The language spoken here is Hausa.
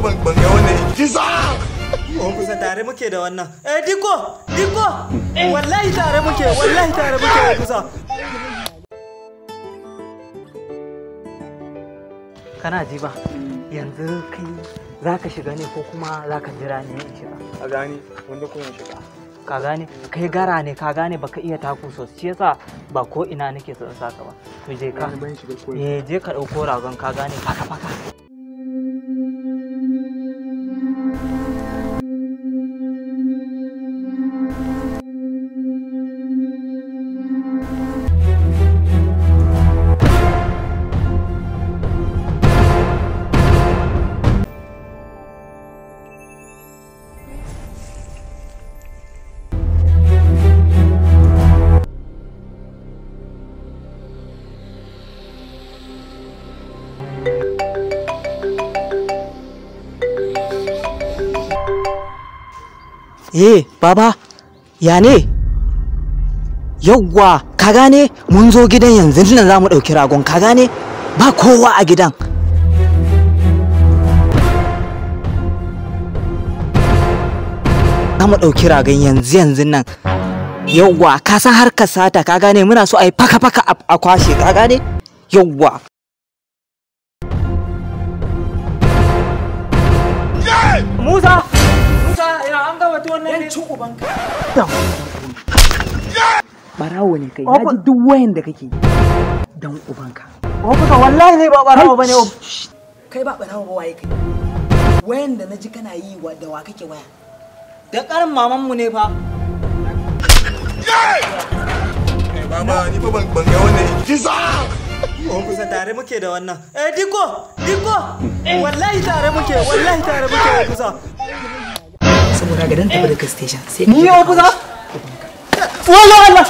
ban ga wannan kisa. Kusa tare muke da wannan. Diko! Wallahi tare muke kusa. Kana ji ba? Yanzu kai za ka shiga ne ko kuma za ka jira ne in shiga? A gani wanda kuma shiga. Ka gane? Kai gara ne ka gane baka iya taku sosai. Shi yasa ba ko ina nake so in saka ba. To je ka. Je ka dauko ragon ka gane faka. Baba, ya ne? Yawwa, ka gane? Mun zo gidan yanzu nan za mu ɗauki ragon, ka gane? Ba kowa a gidan. Za mu ɗauki ragon yanzu nan. Yawwa, ka san harkar sata, ka gane? Muna so a yi faka a kwashe, ka gane? Yawwa. Musa, ya an gaba tuwon nan ne. Cin ubanka. Barawo ne kai, na ji duk wayan da kake dan ubanka. Kusa wallahi ne ba barawo bane. Kai ba barawo ba waye kai. Wayan da naji kana yi da wa kake waya? Da karin maman mu ne fa. Baba ni fa ban ga wannan kisa. Kusa tare muke da wannan. Diko! Wallahi tare muke kusa. Saboda ga dan tafi da station sai ni yau kusa. Wallahi Allah.